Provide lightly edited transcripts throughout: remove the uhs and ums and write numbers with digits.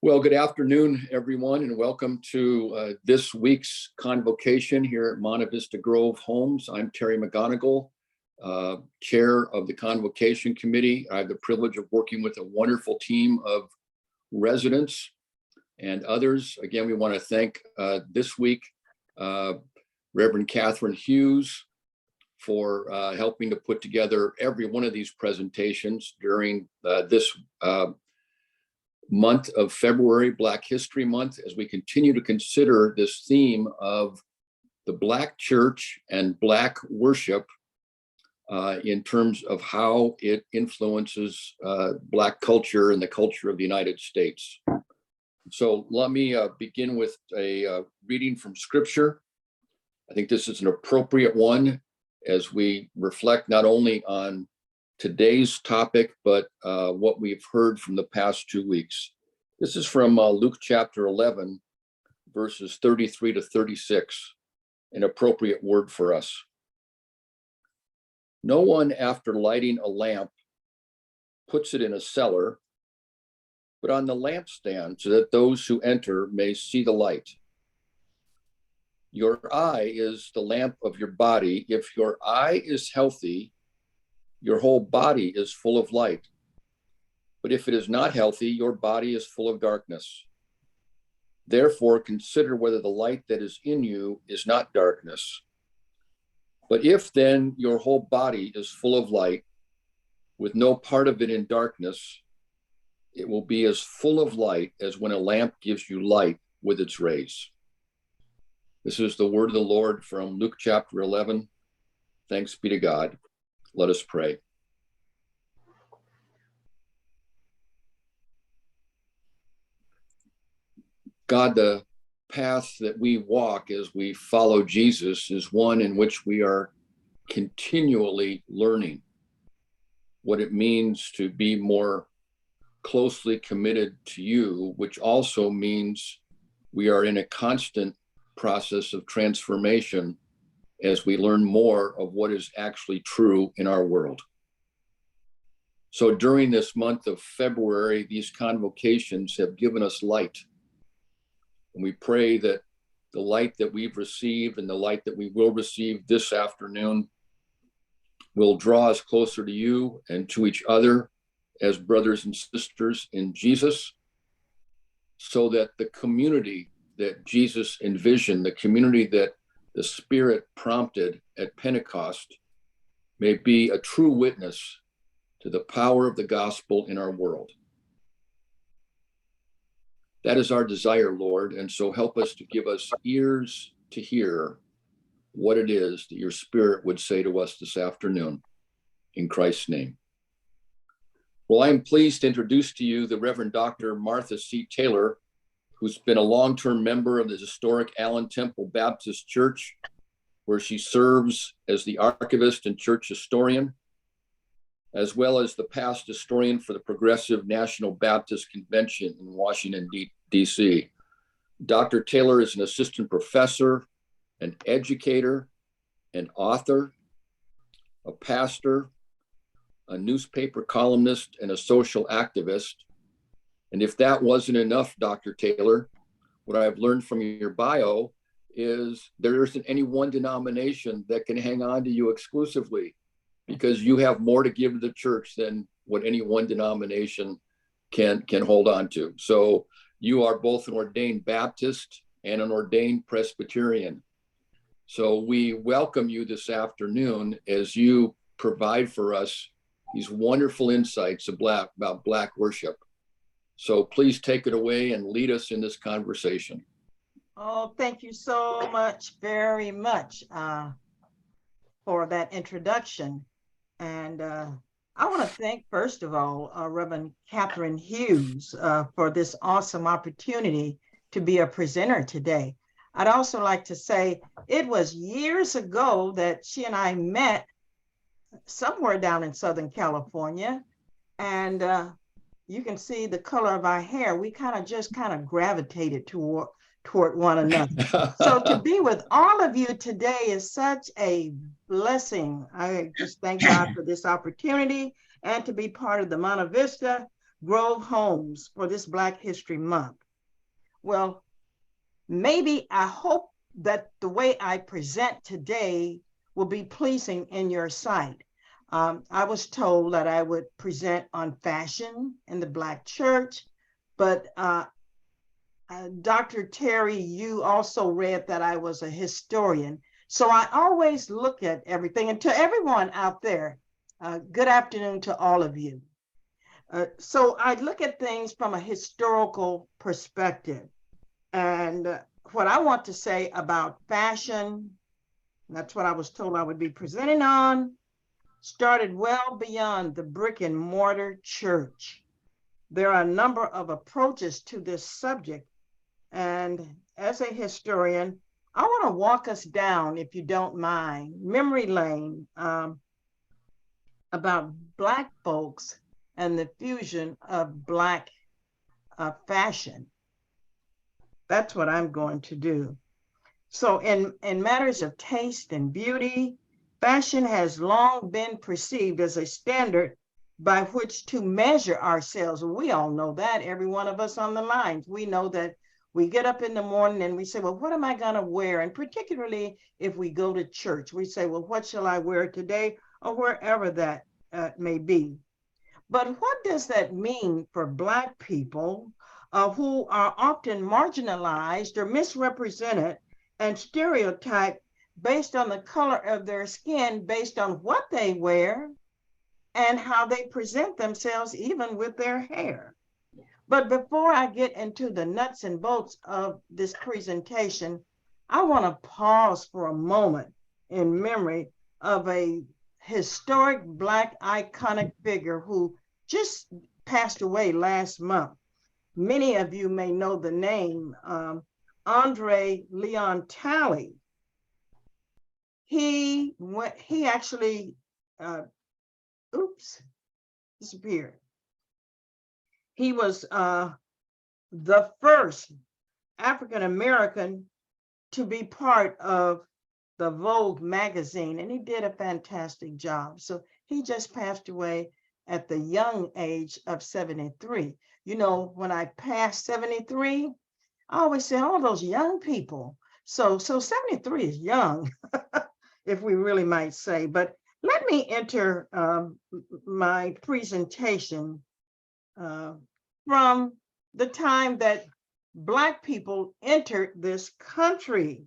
Well, good afternoon, everyone, and welcome to this week's convocation here at Monte Vista Grove Homes. I'm Terry McGonigal, chair of the convocation committee. I have the privilege of working with a wonderful team of residents and others. Again, we want to thank this week Reverend Catherine Hughes for helping to put together every one of these presentations during this month of February, Black History Month, as we continue to consider this theme of the Black church and Black worship in terms of how it influences Black culture and the culture of the United States. So let me begin with a reading from Scripture. I think this is an appropriate one as we reflect not only on today's topic, but what we've heard from the past 2 weeks. This is from Luke chapter 11, verses 33 to 36, an appropriate word for us. No one, after lighting a lamp, puts it in a cellar, but on the lampstand, so that those who enter may see the light. Your eye is the lamp of your body. If your eye is healthy, your whole body is full of light. But if it is not healthy, your body is full of darkness. Therefore, consider whether the light that is in you is not darkness. But if then your whole body is full of light, with no part of it in darkness, it will be as full of light as when a lamp gives you light with its rays. This is the word of the Lord from Luke chapter 11. Thanks be to God. Let us pray. God, the path that we walk as we follow Jesus is one in which we are continually learning what it means to be more closely committed to you, which also means we are in a constant process of transformation as we learn more of what is actually true in our world. So during this month of February, these convocations have given us light. And we pray that the light that we've received and the light that we will receive this afternoon will draw us closer to you and to each other as brothers and sisters in Jesus, so that the community that Jesus envisioned, the community that the Spirit prompted at Pentecost, may be a true witness to the power of the gospel in our world. That is our desire, Lord, and so help us to give us ears to hear what it is that your Spirit would say to us this afternoon, in Christ's name. Well, I am pleased to introduce to you the Reverend Dr. Martha C. Taylor, who's been a long-term member of the historic Allen Temple Baptist Church, where she serves as the archivist and church historian, as well as the past historian for the Progressive National Baptist Convention in Washington, D.C. Dr. Taylor is an assistant professor, an educator, an author, a pastor, a newspaper columnist, and a social activist. And if that wasn't enough, Dr. Taylor, what I've learned from your bio is there isn't any one denomination that can hang on to you exclusively, because you have more to give to the church than what any one denomination can hold on to. So you are both an ordained Baptist and an ordained Presbyterian. So we welcome you this afternoon as you provide for us these wonderful insights about Black worship. So please take it away and lead us in this conversation. Oh, thank you so much, very much for that introduction. And I want to thank, first of all, Reverend Catherine Hughes for this awesome opportunity to be a presenter today. I'd also like to say it was years ago that she and I met somewhere down in Southern California. And you can see the color of our hair. We kind of gravitated toward one another. So to be with all of you today is such a blessing. I just thank God for this opportunity and to be part of the Monte Vista Grove homes for this Black History Month. Well, maybe I hope that the way I present today will be pleasing in your sight. I was told that I would present on fashion in the Black church, but Dr. Terry, you also read that I was a historian. So I always look at everything. And to everyone out there, good afternoon to all of you. So I look at things from a historical perspective. And what I want to say about fashion, that's what I was told I would be presenting on, started well beyond the brick and mortar church. There are a number of approaches to this subject. And as a historian, I want to walk us down, if you don't mind, memory lane about Black folks and the fusion of Black fashion. That's what I'm going to do. So in matters of taste and beauty, fashion has long been perceived as a standard by which to measure ourselves. We all know that, every one of us on the lines. We know that we get up in the morning and we say, well, what am I going to wear? And particularly if we go to church, we say, well, what shall I wear today, or wherever that may be. But what does that mean for Black people who are often marginalized or misrepresented and stereotyped based on the color of their skin, based on what they wear and how they present themselves, even with their hair? But before I get into the nuts and bolts of this presentation, I want to pause for a moment in memory of a historic Black iconic figure who just passed away last month. Many of you may know the name, Andre Leon Talley. He actually, disappeared. He was the first African-American to be part of the Vogue magazine, and he did a fantastic job. So he just passed away at the young age of 73. You know, when I passed 73, I always say, all those young people. So 73 is young, if we really might say. But let me enter my presentation from the time that Black people entered this country.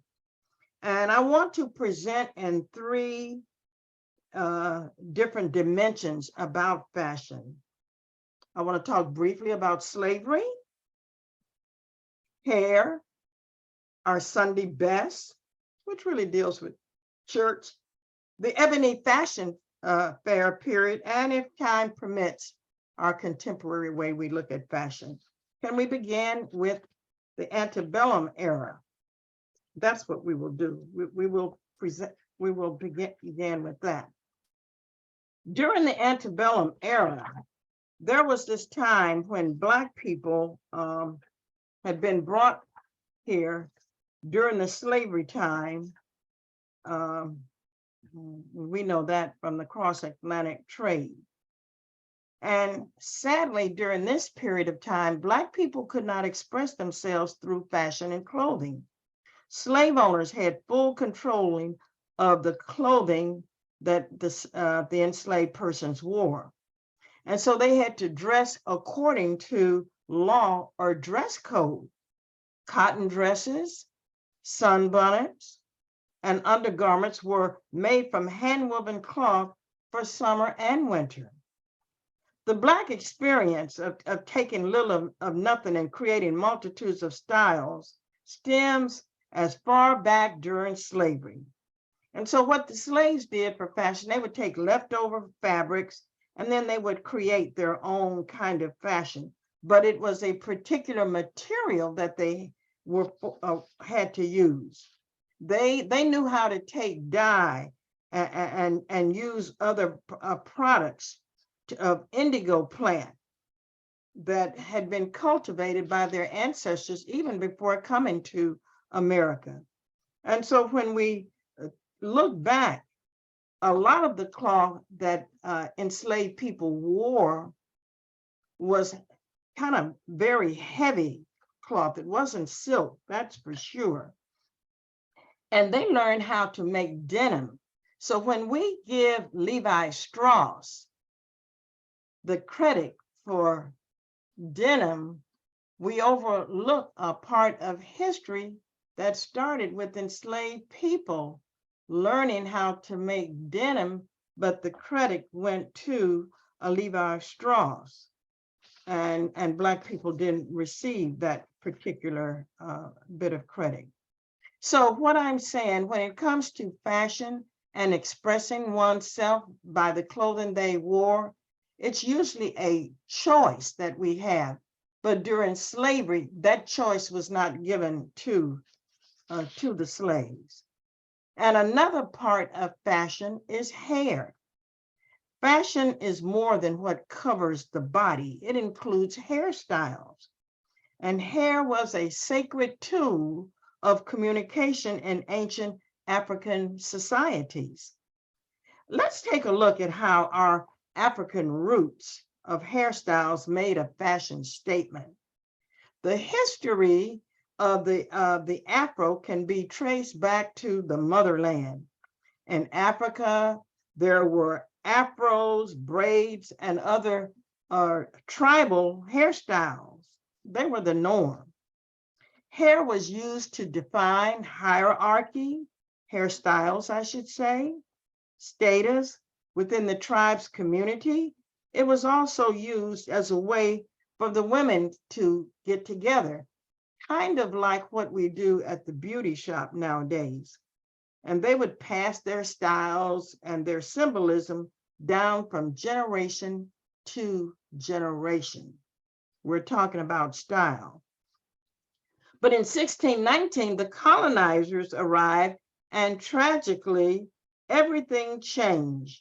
And I want to present in three different dimensions about fashion. I want to talk briefly about slavery, hair, our Sunday best, which really deals with church, the Ebony Fashion Fair period, and if time permits, our contemporary way we look at fashion. Can we begin with the antebellum era? That's what we will do. We will begin with that. During the antebellum era, there was this time when Black people had been brought here during the slavery time. We know that from the cross-Atlantic trade. And sadly, during this period of time, Black people could not express themselves through fashion and clothing. Slave owners had full control of the clothing that the enslaved persons wore. And so they had to dress according to law or dress code. Cotton dresses, sunbonnets, and undergarments were made from hand-woven cloth for summer and winter. The Black experience of taking little of nothing and creating multitudes of styles stems as far back during slavery. And so what the slaves did for fashion, they would take leftover fabrics and then they would create their own kind of fashion. But it was a particular material that they had to use. They knew how to take dye and use other products of indigo plant that had been cultivated by their ancestors even before coming to America. And so when we look back, a lot of the cloth that enslaved people wore was kind of very heavy cloth. It wasn't silk, that's for sure. And they learned how to make denim. So when we give Levi Strauss the credit for denim, we overlook a part of history that started with enslaved people learning how to make denim, but the credit went to Levi Strauss, and Black people didn't receive that particular bit of credit. So what I'm saying, when it comes to fashion and expressing oneself by the clothing they wore, it's usually a choice that we have. But during slavery, that choice was not given to the slaves. And another part of fashion is hair. Fashion is more than what covers the body. It includes hairstyles. And hair was a sacred tool of communication in ancient African societies. Let's take a look at how our African roots of hairstyles made a fashion statement. The history of the Afro can be traced back to the motherland. In Africa, there were afros, braids, and other tribal hairstyles. They were the norm. Hair was used to define hierarchy, hairstyles, I should say, status within the tribe's community. It was also used as a way for the women to get together, kind of like what we do at the beauty shop nowadays. And they would pass their styles and their symbolism down from generation to generation. We're talking about style. But in 1619, the colonizers arrived, and tragically, everything changed.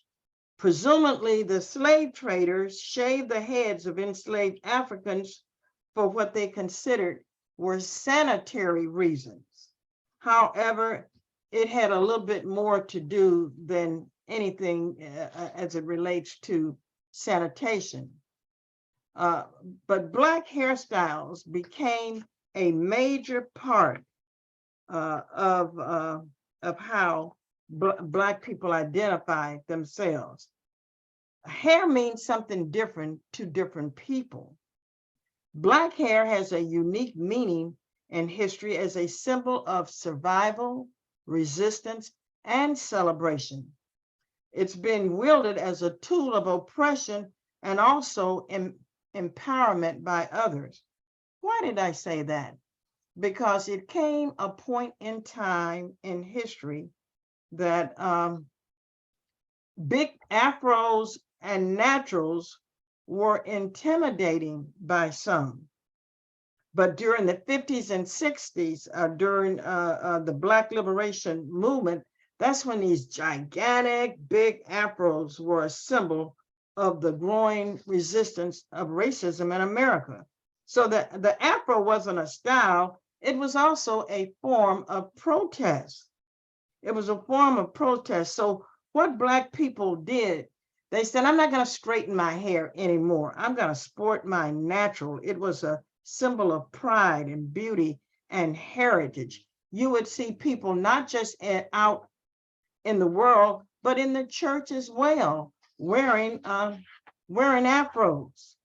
Presumably, the slave traders shaved the heads of enslaved Africans for what they considered were sanitary reasons. However, it had a little bit more to do than anything as it relates to sanitation. But Black hairstyles became a major part of how Black people identify themselves. Hair means something different to different people. Black hair has a unique meaning in history as a symbol of survival, resistance, and celebration. It's been wielded as a tool of oppression and also empowerment by others. Why did I say that? Because it came a point in time in history that big afros and naturals were intimidating by some. But during the 50s and 60s, during the Black Liberation Movement, that's when these gigantic big afros were a symbol of the growing resistance of racism in America. So the afro wasn't a style, it was also a form of protest. It was a form of protest. So what Black people did, they said, I'm not going to straighten my hair anymore. I'm going to sport my natural. It was a symbol of pride and beauty and heritage. You would see people not just out in the world, but in the church as well, wearing afros.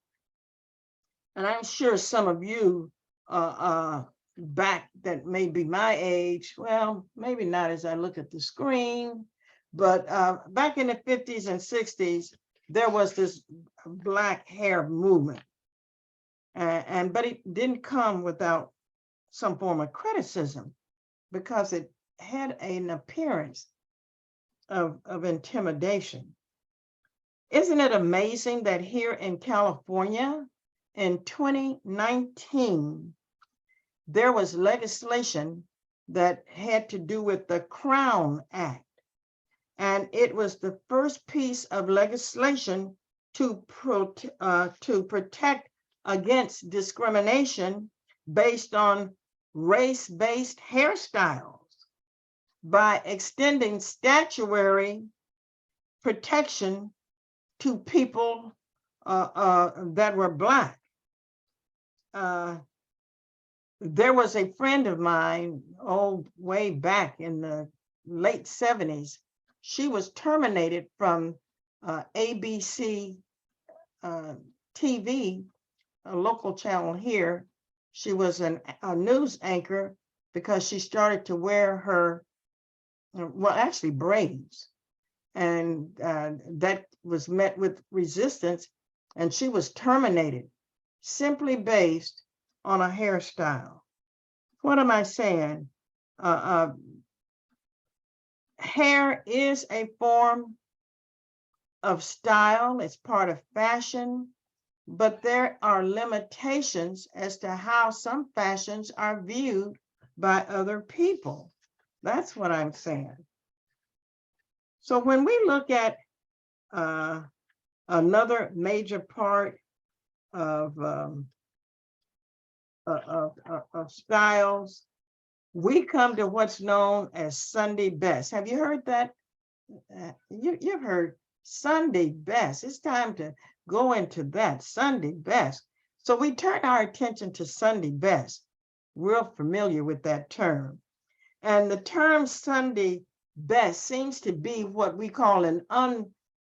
And I'm sure some of you back that may be my age, well, maybe not as I look at the screen, but back in the 50s and 60s, there was this Black hair movement. But it didn't come without some form of criticism because it had an appearance of intimidation. Isn't it amazing that here in California in 2019, there was legislation that had to do with the Crown Act. And it was the first piece of legislation to protect against discrimination based on race-based hairstyles by extending statutory protection to people that were Black. There was a friend of mine, way back in the late 70s. She was terminated from ABC TV, a local channel here. She was a news anchor because she started to wear her, well, actually braids. And that was met with resistance, and she was terminated simply based on a hairstyle. What am I saying? Hair is a form of style. It's part of fashion, but there are limitations as to how some fashions are viewed by other people. That's what I'm saying. So when we look at another major part of styles, we come to what's known as Sunday best. Have you heard that? You've heard Sunday best. It's time to go into that, Sunday best. So we turn our attention to Sunday best. We're familiar with that term. And the term Sunday best seems to be what we call an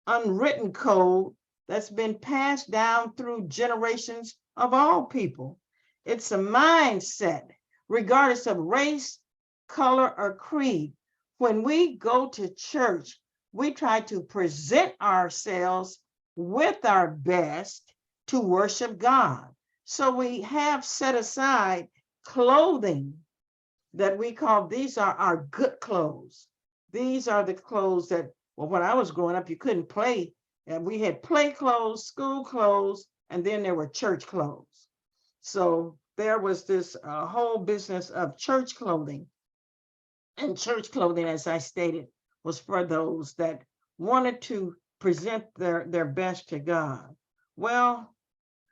unwritten code that's been passed down through generations of all people. It's a mindset, regardless of race, color, or creed. When we go to church, we try to present ourselves with our best to worship God. So we have set aside clothing that we call, these are our good clothes. These are the clothes that, well, when I was growing up, you couldn't play. And we had play clothes, school clothes, and then there were church clothes. So there was this whole business of church clothing. And church clothing, as I stated, was for those that wanted to present their best to God. Well,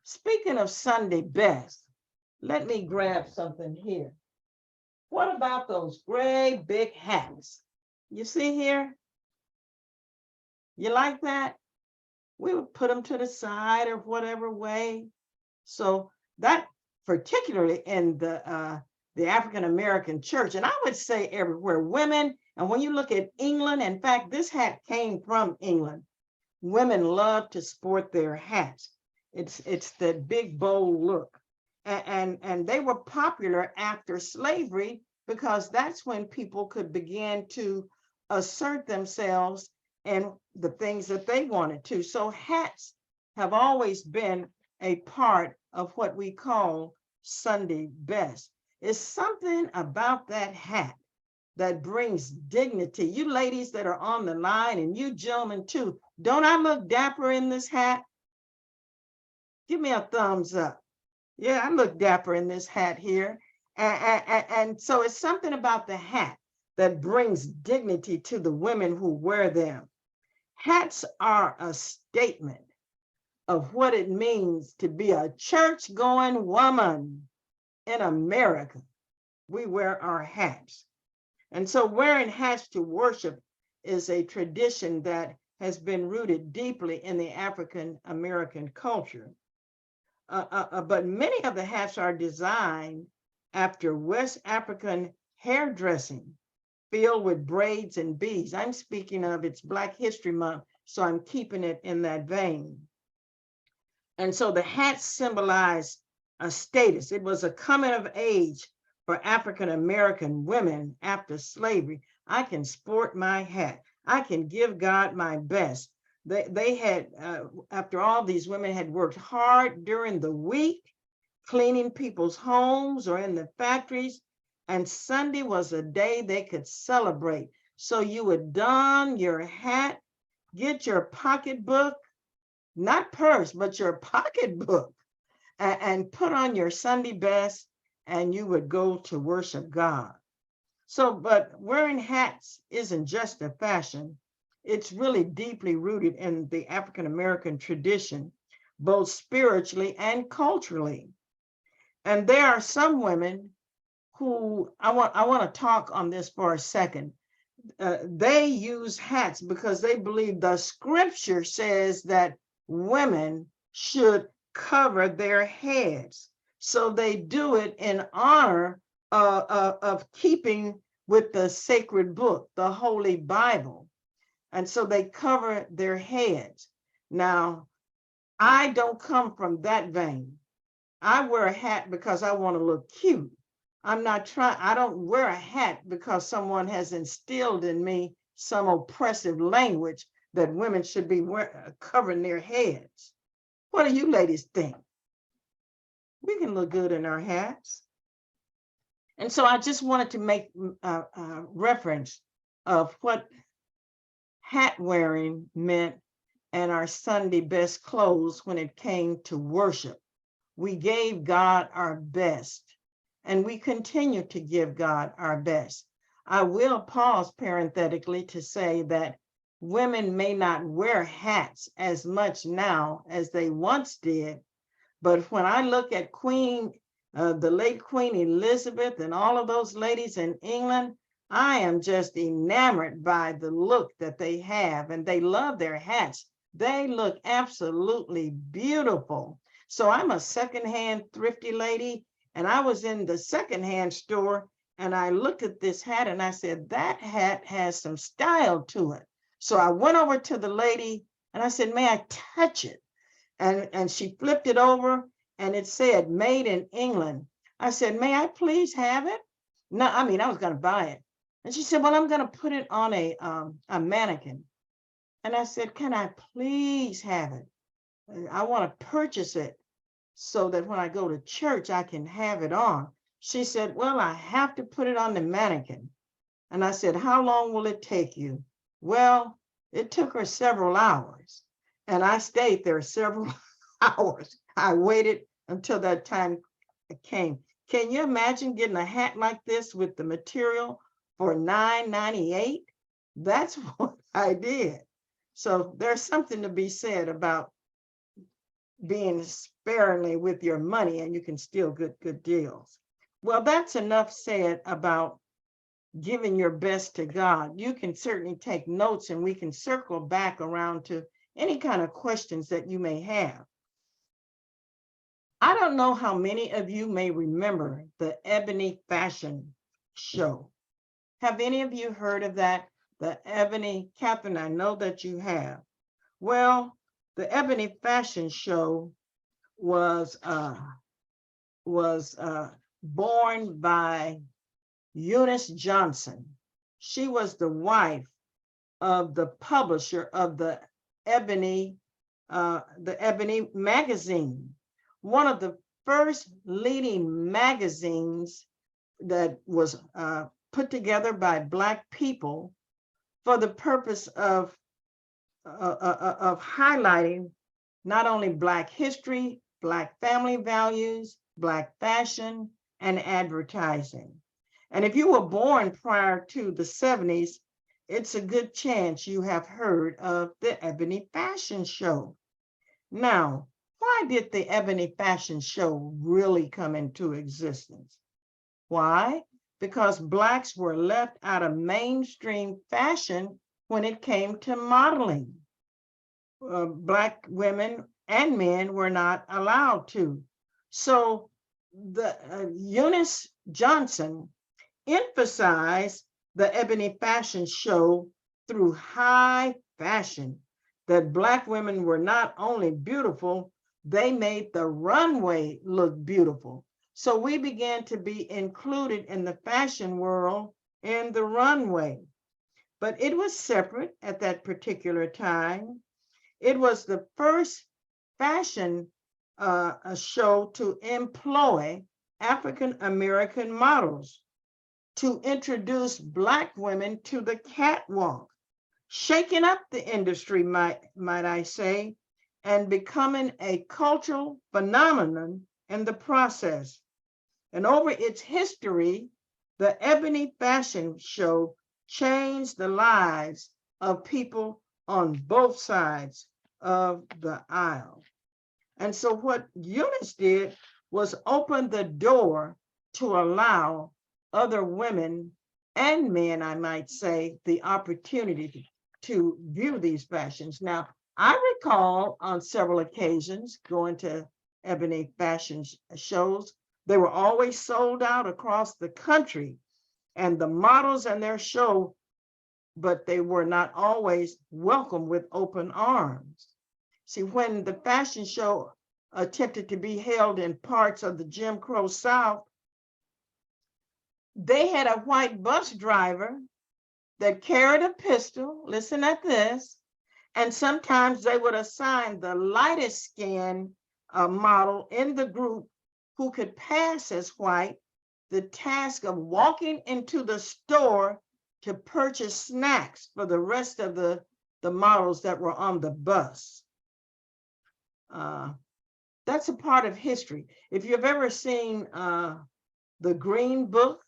speaking of Sunday best, let me grab something here. What about those great big hats? You see here? You like that? We would put them to the side or whatever way. So that, particularly in the African-American church, and I would say everywhere, women, and when you look at England, in fact, this hat came from England. Women love to sport their hats. It's that big, bold look. And they were popular after slavery because that's when people could begin to assert themselves and the things that they wanted to. So hats have always been a part of what we call Sunday best. It's something about that hat that brings dignity. You ladies that are on the line, and you gentlemen too, don't I look dapper in this hat? Give me a thumbs up. Yeah, I look dapper in this hat here. And so it's something about the hat that brings dignity to the women who wear them. Hats are a statement of what it means to be a church-going woman in America. We wear our hats. And so wearing hats to worship is a tradition that has been rooted deeply in the African-American culture. But many of the hats are designed after West African hairdressing, filled with braids and beads. I'm speaking of, it's Black History Month, so I'm keeping it in that vein. And so the hats symbolize a status. It was a coming of age for African-American women after slavery. I can sport my hat. I can give God my best. They had, after all, these women had worked hard during the week, cleaning people's homes or in the factories, and Sunday was a day they could celebrate. So you would don your hat, get your pocketbook, not purse, but your pocketbook, and put on your Sunday best, and you would go to worship God. So, but wearing hats isn't just a fashion. It's really deeply rooted in the African-American tradition, both spiritually and culturally. And there are some women who, I want to talk on this for a second. They use hats because they believe the scripture says that women should cover their heads. So they do it in honor of keeping with the sacred book, the Holy Bible. And so they cover their heads. Now, I don't come from that vein. I wear a hat because I want to look cute. I don't wear a hat because someone has instilled in me some oppressive language that women should be covering their heads. What do you ladies think? We can look good in our hats. And so I just wanted to make reference of what hat wearing meant and our Sunday best clothes when it came to worship. We gave God our best, and we continue to give God our best. I will pause parenthetically to say that women may not wear hats as much now as they once did, but when I look at the late Queen Elizabeth and all of those ladies in England, I am just enamored by the look that they have, and they love their hats. They look absolutely beautiful. So I'm a secondhand thrifty lady, and I was in the secondhand store and I looked at this hat and I said, that hat has some style to it. So I went over to the lady and I said, may I touch it? And she flipped it over and it said, made in England. I said, may I please have it? No, I mean, I was going to buy it. And she said, well, I'm going to put it on a mannequin. And I said, can I please have it? I want to purchase it so that when I go to church, I can have it on. She said, well, I have to put it on the mannequin. And I said, how long will it take you? Well, it took her several hours. And I stayed there several hours. I waited until that time came. Can you imagine getting a hat like this with the material for $9.98? That's what I did. So there's something to be said about being sparingly with your money, and you can still get good deals. Well, that's enough said about giving your best to God. You can certainly take notes, and we can circle back around to any kind of questions that you may have. I don't know how many of you may remember the Ebony Fashion Show. Have any of you heard of that? The Ebony, Catherine, I know that you have. Well, the Ebony Fashion Show was born by Eunice Johnson. She was the wife of the publisher of the Ebony magazine, one of the first leading magazines that was put together by Black people for the purpose of highlighting not only Black history, Black family values, Black fashion, and advertising. And if you were born prior to the 70s, it's a good chance you have heard of the Ebony Fashion Show. Now, why did the Ebony Fashion Show really come into existence? Why? Because Blacks were left out of mainstream fashion when it came to modeling. Black women and men were not allowed to. So the Eunice Johnson emphasized the Ebony Fashion Show through high fashion, that Black women were not only beautiful, they made the runway look beautiful. So we began to be included in the fashion world in the runway. But it was separate at that particular time. It was the first fashion show to employ African American models to introduce Black women to the catwalk, shaking up the industry, might I say, and becoming a cultural phenomenon in the process. And over its history, the Ebony Fashion Show changed the lives of people on both sides of the aisle. And so what Eunice did was open the door to allow other women and men, I might say, the opportunity to view these fashions. Now, I recall on several occasions going to ebony fashion shows. They were always sold out across the country, and the models and their show, but they were not always welcome with open arms. See, when the fashion show attempted to be held in parts of the Jim Crow South, they had a white bus driver that carried a pistol. Listen at this. And sometimes they would assign the lightest skin model in the group who could pass as white the task of walking into the store to purchase snacks for the rest of the models that were on the bus. That's a part of history. If you've ever seen the Green Book,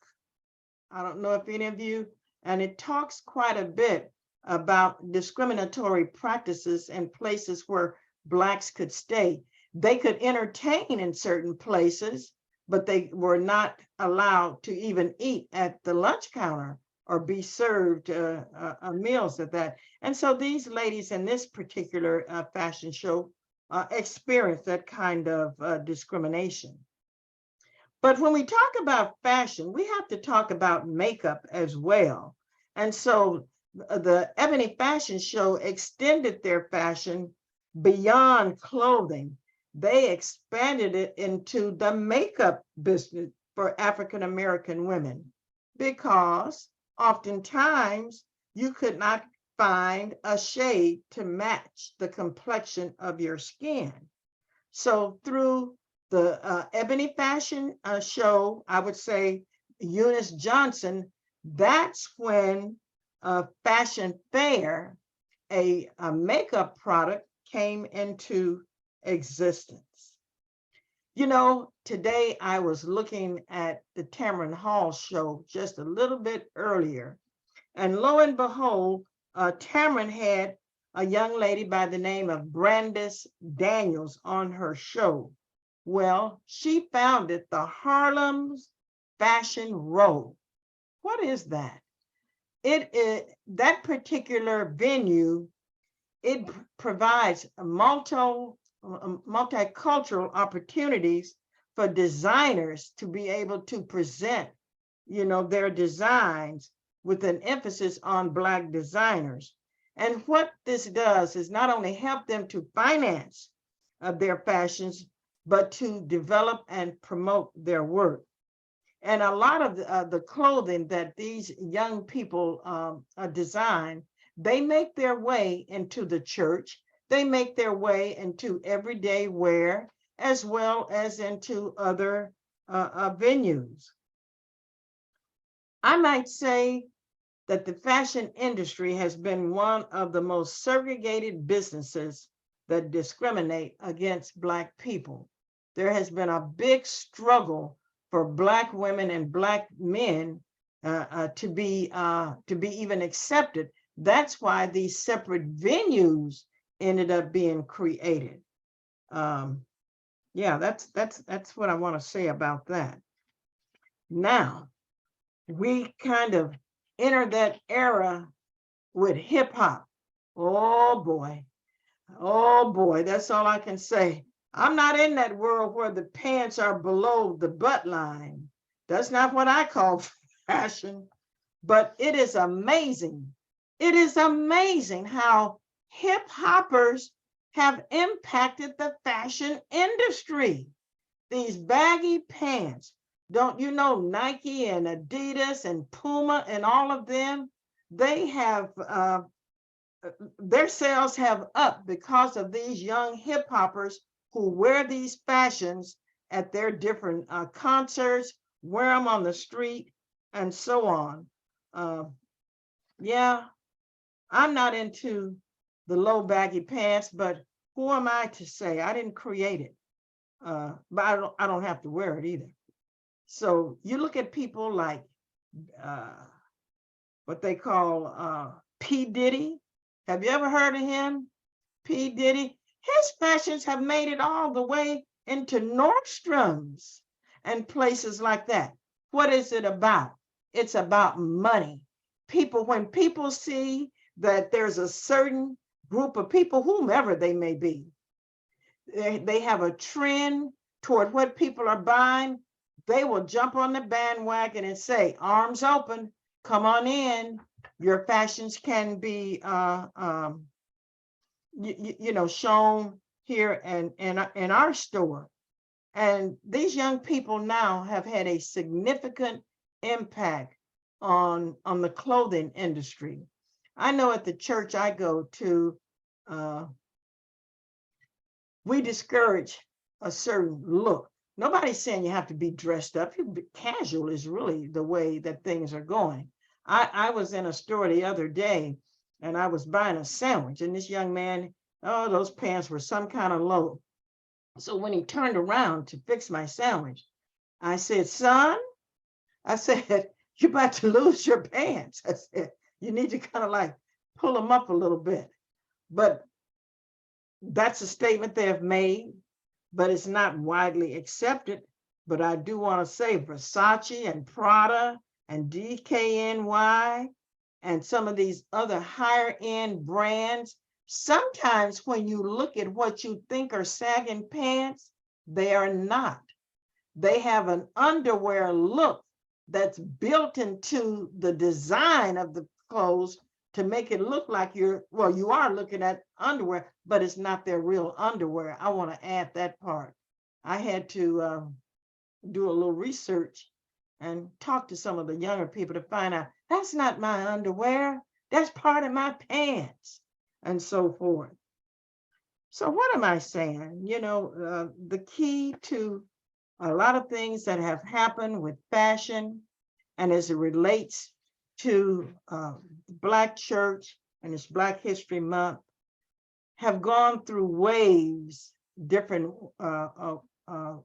I don't know if any of you, and it talks quite a bit about discriminatory practices in places where Blacks could stay. They could entertain in certain places, but they were not allowed to even eat at the lunch counter or be served meals at that. And so these ladies in this particular fashion show experienced that kind of discrimination. But when we talk about fashion, we have to talk about makeup as well. And so the Ebony Fashion Show extended their fashion beyond clothing. They expanded it into the makeup business for African-American women, because oftentimes you could not find a shade to match the complexion of your skin. So through the Ebony Fashion Show, I would say Eunice Johnson, that's when Fashion Fair, a makeup product, came into existence. You know, today I was looking at the Tamron Hall show just a little bit earlier, and lo and behold, Tamron had a young lady by the name of Brandis Daniels on her show. Well, she founded the Harlem's Fashion Row. What is that? That particular venue, it provides multicultural opportunities for designers to be able to present, their designs with an emphasis on Black designers. And what this does is not only help them to finance their fashions, but to develop and promote their work. And a lot of the clothing that these young people design, they make their way into the church. They make their way into everyday wear, as well as into other venues. I might say that the fashion industry has been one of the most segregated businesses that discriminate against Black people. There has been a big struggle for Black women and Black men to be even accepted. That's why these separate venues ended up being created. Yeah, that's what I want to say about that. Now, we kind of entered that era with hip hop. Oh boy, that's all I can say. I'm not in that world where the pants are below the butt line. That's not what I call fashion, but it is amazing. It is amazing how hip hoppers have impacted the fashion industry. These baggy pants, don't you know, Nike and Adidas and Puma and all of them, they have, their sales have upped because of these young hip hoppers who wear these fashions at their different concerts, wear them on the street, and so on. Yeah, I'm not into the low baggy pants, but who am I to say? I didn't create it, but I don't have to wear it either. So you look at people like what they call P. Diddy. Have you ever heard of him? P. Diddy. His fashions have made it all the way into Nordstrom's and places like that. What is it about? It's about money. When people see that there's a certain group of people, whomever they may be. They have a trend toward what people are buying. They will jump on the bandwagon and say, arms open, come on in. Your fashions can be, shown here in our store. And these young people now have had a significant impact on the clothing industry. I know at the church I go to, we discourage a certain look. Nobody's saying you have to be dressed up. Casual is really the way that things are going. I was in a store the other day and I was buying a sandwich, and this young man, oh, those pants were some kind of low. So when he turned around to fix my sandwich, I said, son, I said, you're about to lose your pants. I said, you need to kind of like pull them up a little bit. But that's a statement they have made, but it's not widely accepted. But I do want to say Versace and Prada and DKNY and some of these other higher end brands, sometimes when you look at what you think are sagging pants, they are not. They have an underwear look that's built into the design of the clothes to make it look like you are looking at underwear, but it's not their real underwear. I want to add that part. I had to do a little research and talk to some of the younger people to find out that's not my underwear. That's part of my pants and so forth. So what am I saying? The key to a lot of things that have happened with fashion and as it relates to Black church and it's Black History Month have gone through waves, different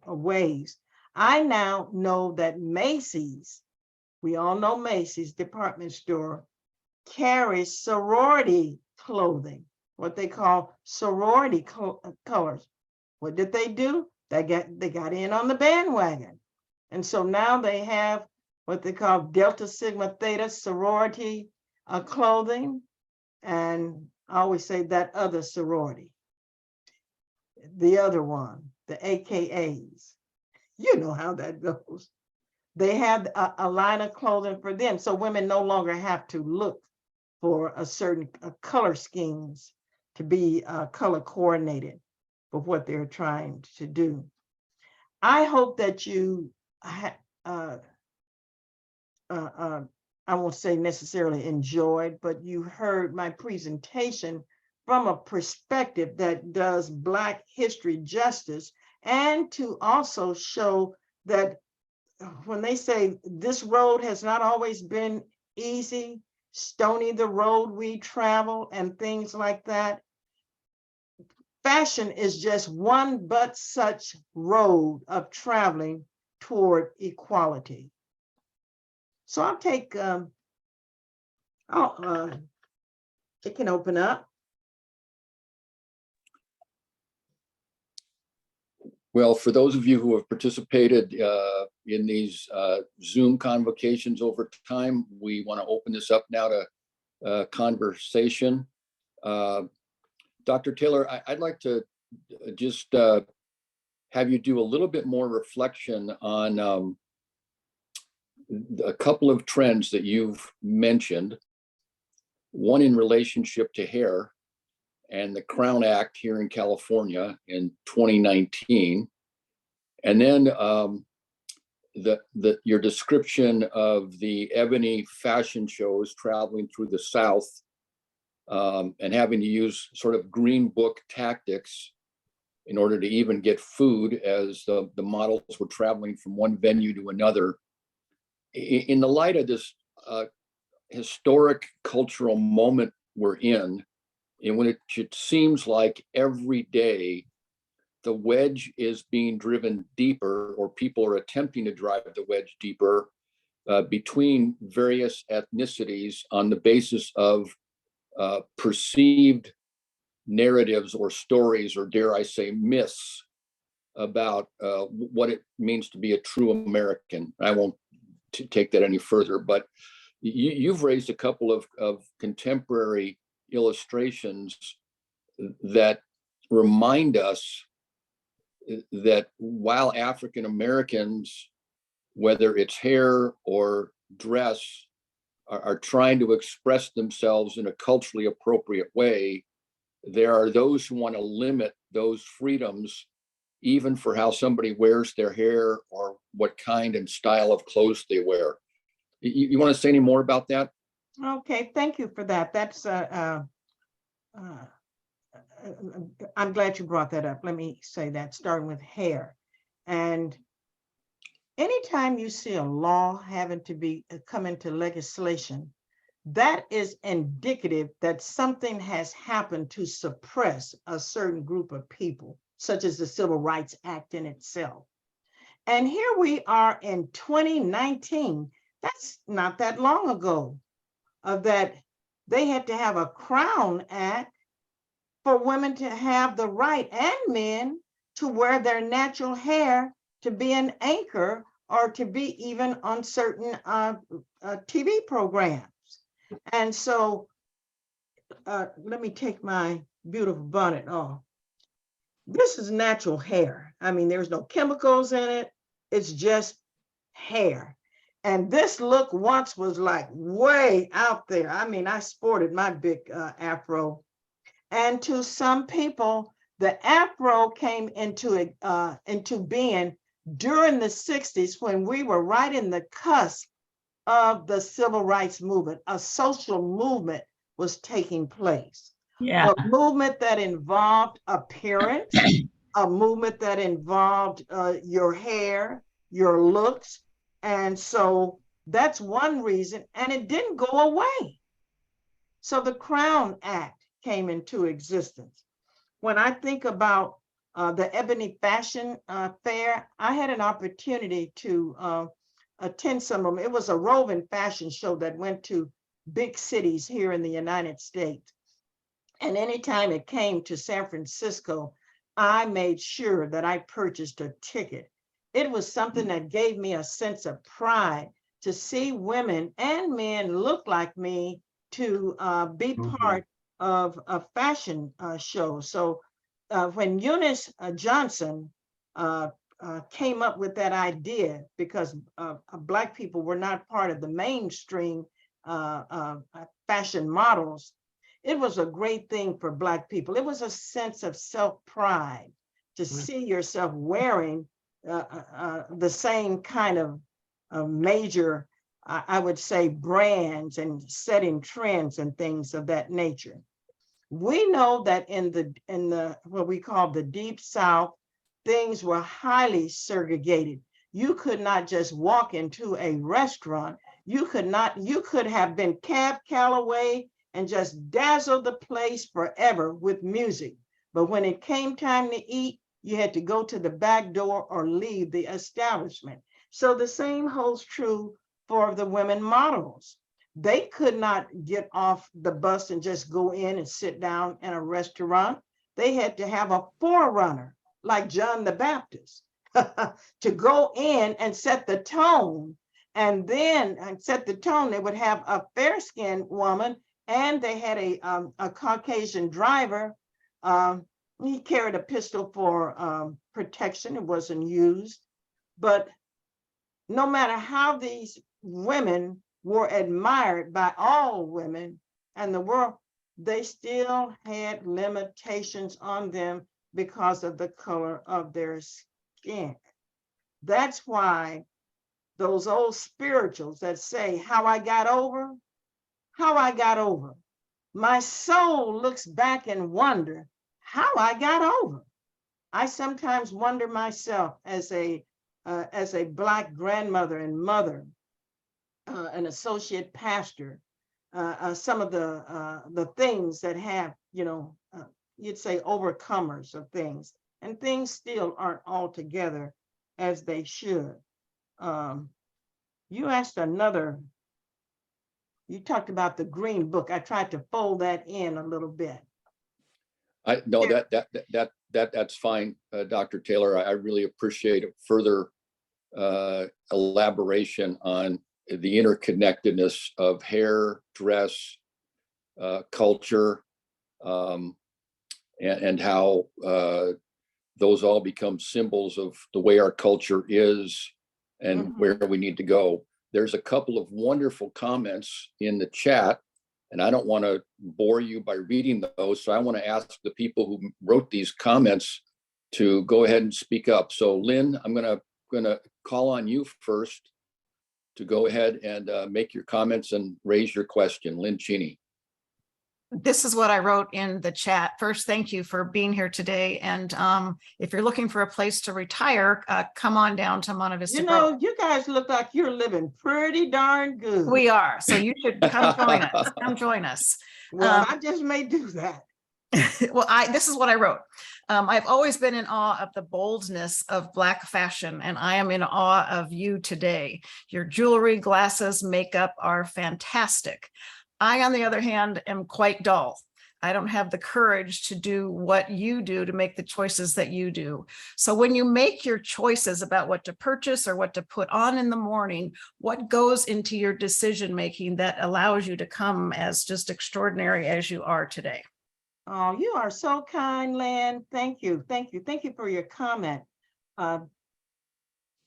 waves. I now know that Macy's, we all know Macy's department store, carries sorority clothing, what they call sorority colors. What did they do? They got in on the bandwagon. And so now they have what they call Delta Sigma Theta sorority clothing. And I always say that other sorority, the other one, the AKAs. You know how that goes. They have a line of clothing for them. So women no longer have to look for a certain color schemes to be color coordinated for what they're trying to do. I hope that you, I won't say necessarily enjoyed, but you heard my presentation from a perspective that does Black history justice, and to also show that when they say this road has not always been easy, stony the road we travel and things like that, fashion is just one but such road of traveling toward equality. So I'll take, it can open up. Well, for those of you who have participated in these Zoom convocations over time, we want to open this up now to conversation. Dr. Taylor, I'd like to just have you do a little bit more reflection on a couple of trends that you've mentioned, one in relationship to hair and the Crown Act here in California in 2019, and then your description of the ebony fashion shows traveling through the South and having to use sort of green book tactics in order to even get food as the models were traveling from one venue to another. In the light of this historic cultural moment we're in, and when it seems like every day the wedge is being driven deeper, or people are attempting to drive the wedge deeper between various ethnicities on the basis of perceived narratives or stories, or dare I say myths, about what it means to be a true American. I won't take that any further, but you've raised a couple of contemporary illustrations that remind us that while African Americans, whether it's hair or dress, are trying to express themselves in a culturally appropriate way, there are those who want to limit those freedoms, even for how somebody wears their hair or what kind and style of clothes they wear. You want to say any more about that? Okay, thank you for that. That's I'm glad you brought that up. Let me say that, starting with hair. And anytime you see a law having to be come into legislation, that is indicative that something has happened to suppress a certain group of people, such as the Civil Rights Act in itself. And here we are in 2019. That's not that long ago, that they had to have a Crown Act for women to have the right, and men, to wear their natural hair, to be an anchor, or to be even on certain TV programs. And so let me take my beautiful bonnet off. This is natural hair. I mean, there's no chemicals in it. It's just hair. And this look once was like way out there. I mean, I sported my big afro. And to some people, the afro came into being during the 60s, when we were right in the cusp of the civil rights movement. A social movement was taking place. Yeah. A movement that involved appearance, a movement that involved your hair, your looks. And so that's one reason, and it didn't go away. So the Crown Act came into existence. When I think about the Ebony Fashion Fair, I had an opportunity to attend some of them. It was a roving fashion show that went to big cities here in the United States. And anytime it came to San Francisco, I made sure that I purchased a ticket. It was something that gave me a sense of pride to see women and men look like me, to be part of a fashion show. So when Eunice Johnson came up with that idea, because Black people were not part of the mainstream fashion models, it was a great thing for Black people. It was a sense of self-pride to see yourself wearing the same kind of major, I would say, brands, and setting trends and things of that nature. We know that in the what we call the Deep South, things were highly segregated. You could not just walk into a restaurant. You could have been Cab Calloway and just dazzle the place forever with music. But when it came time to eat, you had to go to the back door or leave the establishment. So the same holds true for the women models. They could not get off the bus and just go in and sit down in a restaurant. They had to have a forerunner, like John the Baptist, to go in and set the tone. And then set the tone, they would have a fair-skinned woman, and they had a Caucasian driver. He carried a pistol for protection. It wasn't used. But no matter how these women were admired by all women and the world, they still had limitations on them because of the color of their skin. That's why those old spirituals that say, how I got over, my soul looks back and wonder how I got over. I sometimes wonder myself, as a Black grandmother and mother, an associate pastor, some of the things that have, you'd say, overcomers of things, and things still aren't all together as they should. You asked you talked about the Green Book. I tried to fold that in a little bit. No, that's fine, Dr. Taylor. I really appreciate further elaboration on the interconnectedness of hair, dress, culture, and how those all become symbols of the way our culture is and where we need to go. There's a couple of wonderful comments in the chat, and I don't want to bore you by reading those. So I want to ask the people who wrote these comments to go ahead and speak up. So Lynn, I'm gonna call on you first to go ahead and make your comments and raise your question. Lynn Cheney. This is what I wrote in the chat. First, thank you for being here today. And if you're looking for a place to retire, come on down to Monte Vista. You know, you guys look like you're living pretty darn good. We are. So you should come join us. Come join us. Well, I just may do that. Well, this is what I wrote. I've always been in awe of the boldness of Black fashion, and I am in awe of you today. Your jewelry, glasses, makeup are fantastic. I, on the other hand, am quite dull. I don't have the courage to do what you do, to make the choices that you do. So when you make your choices about what to purchase or what to put on in the morning, what goes into your decision making that allows you to come as just extraordinary as you are today? Oh, you are so kind, Lynn. Thank you. Thank you. Thank you for your comment. I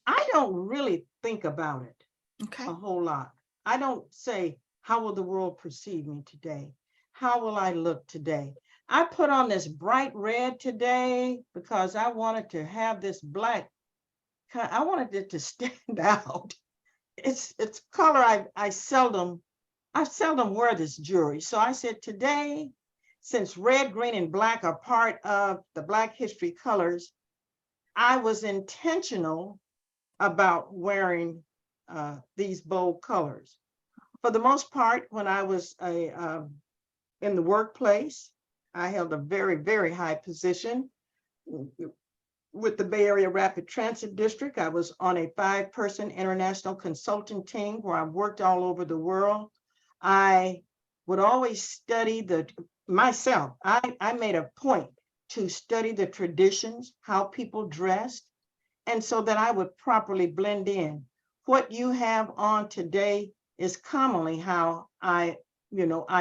don't really think about it a whole lot. I don't say, how will the world perceive me today? How will I look today? I put on this bright red today because I wanted to have this black, I wanted it to stand out. It's color I seldom wear this jewelry. So I said today, since red, green, and black are part of the Black history colors, I was intentional about wearing these bold colors. For the most part, when I was in the workplace, I held a very, very high position with the Bay Area Rapid Transit District. I was on a 5-person international consulting team where I worked all over the world. I would always study myself. I made a point to study the traditions, how people dressed, and so that I would properly blend in. What you have on today is commonly how I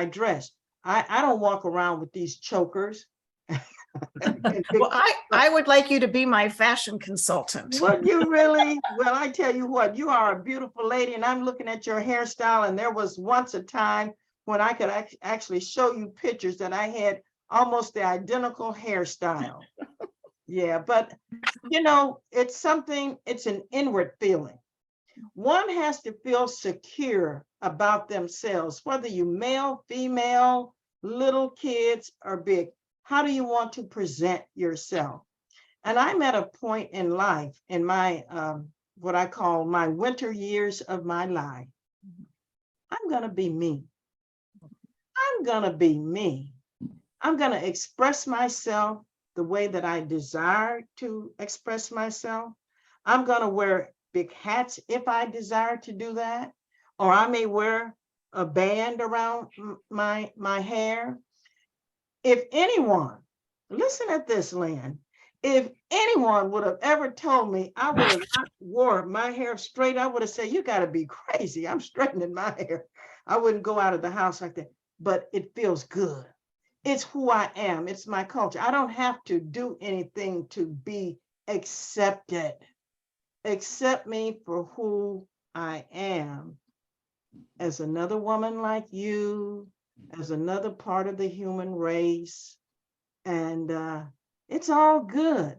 dress. I don't walk around with these chokers. Well, I would like you to be my fashion consultant. Would you really? Well, I tell you what, you are a beautiful lady, and I'm looking at your hairstyle, and there was once a time when I could actually show you pictures that I had almost the identical hairstyle. Yeah, but it's an inward feeling. One has to feel secure about themselves, whether you male, female, little kids, or big. How do you want to present yourself? And I'm at a point in life, in my what I call my winter years of my life. I'm gonna be me. I'm gonna be me. I'm gonna express myself the way that I desire to express myself. I'm gonna wear big hats if I desire to do that, or I may wear a band around my hair. If anyone, listen at this, Lynn, if anyone would have ever told me I would have not wore my hair straight, I would have said, you gotta be crazy, I'm straightening my hair. I wouldn't go out of the house like that, but it feels good. It's who I am, it's my culture. I don't have to do anything to be accepted. Accept me for who I am, as another woman like you, as another part of the human race. And it's all good.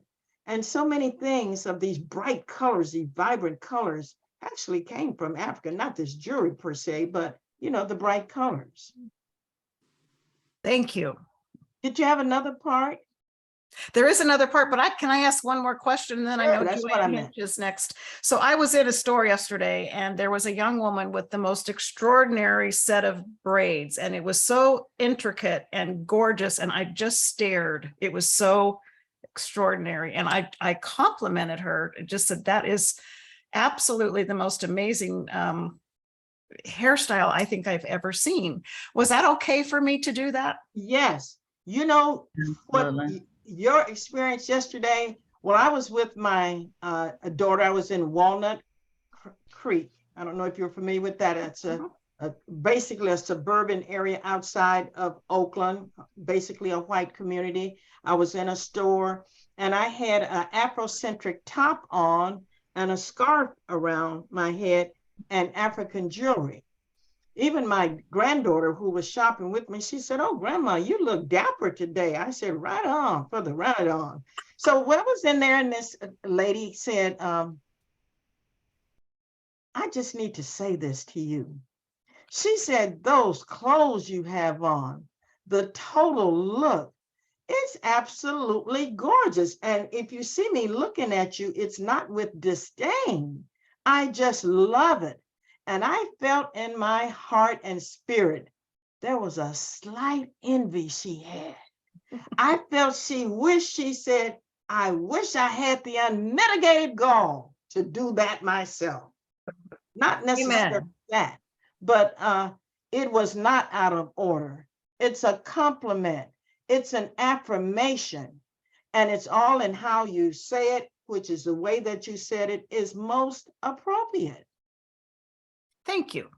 And so many things of these bright colors, these vibrant colors, actually came from Africa, not this jewelry per se, but the bright colors. Thank you. Did you have another part? There is another part, but can I ask one more question? And then Sure, I know that's what I meant. is next. So I was in a store yesterday, and there was a young woman with the most extraordinary set of braids, and it was so intricate and gorgeous, and I just stared. It was so extraordinary, and I complimented her. Just said, that is absolutely the most amazing hairstyle I think I've ever seen. Was that okay for me to do that? Yes. What your experience yesterday, well, I was with my daughter. I was in Walnut Creek. I don't know if you're familiar with that. It's a basically a suburban area outside of Oakland, basically a white community. I was in a store and I had an Afrocentric top on and a scarf around my head and African jewelry. Even my granddaughter who was shopping with me, she said, "Oh, Grandma, you look dapper today." I said, "Right on, for the right on." So when I was in there and this lady said, "I just need to say this to you." She said, "Those clothes you have on, the total look, it's absolutely gorgeous. And if you see me looking at you, it's not with disdain. I just love it." And I felt in my heart and spirit, there was a slight envy she had. I felt she wished, she said, "I wish I had the unmitigated gall to do that myself." Not necessarily Amen. that, but it was not out of order. It's a compliment. It's an affirmation. And it's all in how you say it, which is the way that you said it is most appropriate. Thank you.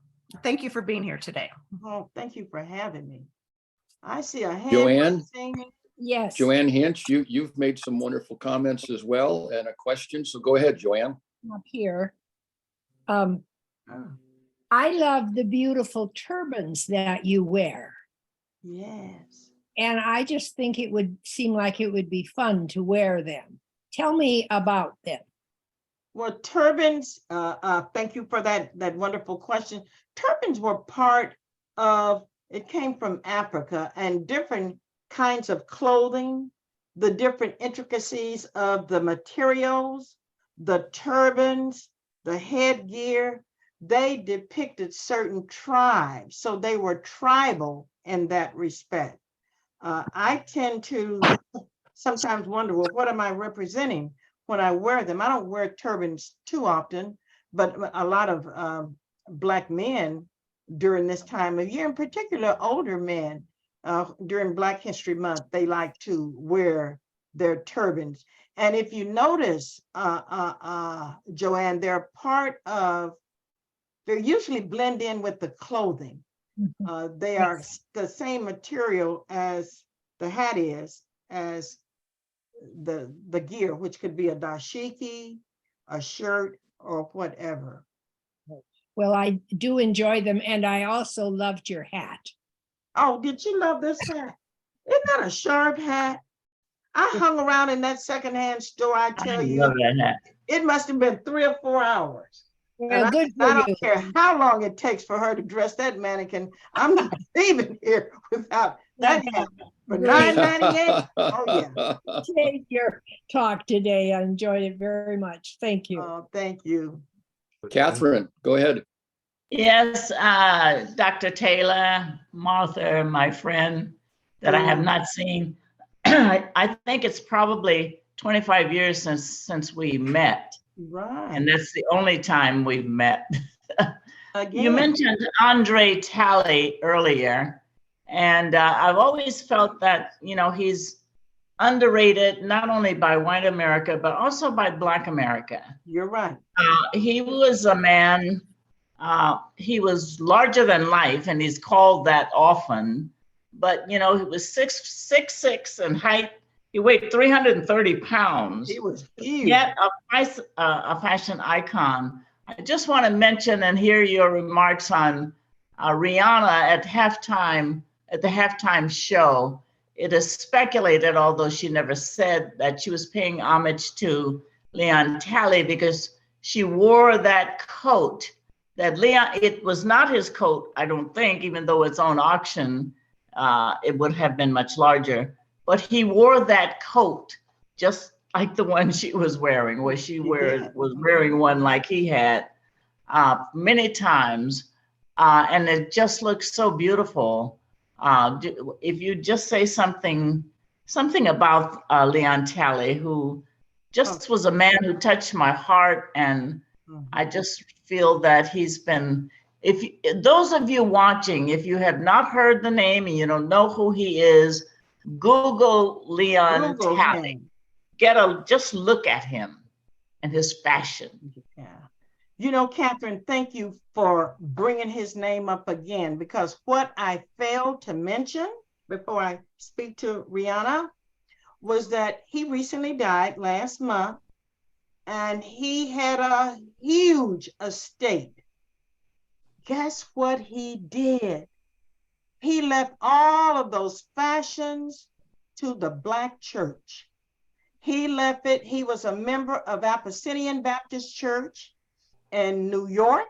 Thank you for being here today. Oh, thank you for having me. I see a hand Joanne? raising. Yes. Joanne Hinch, you've made some wonderful comments as well and a question. So go ahead, Joanne. Up here. Oh, I love the beautiful turbans that you wear. yes. And I just think it would seem like it would be fun to wear them. Tell me about them. Well, turbans, thank you for that wonderful question. Turbans were part of, it came from Africa, and different kinds of clothing, the different intricacies of the materials, the turbans, the headgear, they depicted certain tribes. So they were tribal in that respect. I tend to sometimes wonder, well, what am I representing when I wear them? I don't wear turbans too often, but a lot of Black men during this time of year, in particular older men, during Black History Month, they like to wear their turbans. And if you notice, Joanne, they're part of, they're usually blend in with the clothing. They are the same material as the hat is, as the gear, which could be a dashiki, a shirt, or whatever. Well, I do enjoy them, and I also loved your hat. Oh, did you love this hat? Isn't that a sharp hat? I hung around in that secondhand store, I tell you, love that hat. it must have been 3 or 4 hours. Well, And good I for you. don't care how long it takes for her to dress that mannequin. I'm not leaving here without that hat. For Great. $9.98? Oh, yeah. Take your talk today. I enjoyed it very much. Thank you. Oh, thank you. Catherine, go ahead. Yes, Dr. Taylor, Martha, my friend that I have not seen. I think it's probably 25 years since we met. Right. And that's the only time we've met. Again. You mentioned Andre Talley earlier, and I've always felt that, you know, he's underrated not only by white America, but also by Black America. You're right. He was a man, he was larger than life, and he's called that often, but, you know, he was 6'6" in height. He weighed 330 pounds. He was huge. Yet a fashion icon. I just want to mention and hear your remarks on Rihanna at the halftime show. It is speculated, although she never said, that she was paying homage to Leon Talley because she wore that coat that it was not his coat, I don't think, even though it's on auction, it would have been much larger. But he wore that coat just like the one she was wearing, where she was wearing one like he had many times. And it just looks so beautiful. If you just say something about Leon Talley, who just was a man who touched my heart. And I just feel that he's been, those of you watching, if you have not heard the name and you don't know who he is, Google Leon Talley. Just look at him and his fashion. Yeah. You know, Catherine, thank you for bringing his name up again, because what I failed to mention before I speak to Rihanna was that he recently died last month, and he had a huge estate. Guess what he did? He left all of those fashions to the Black church. He left it. He was a member of Apostolic Baptist Church in New York,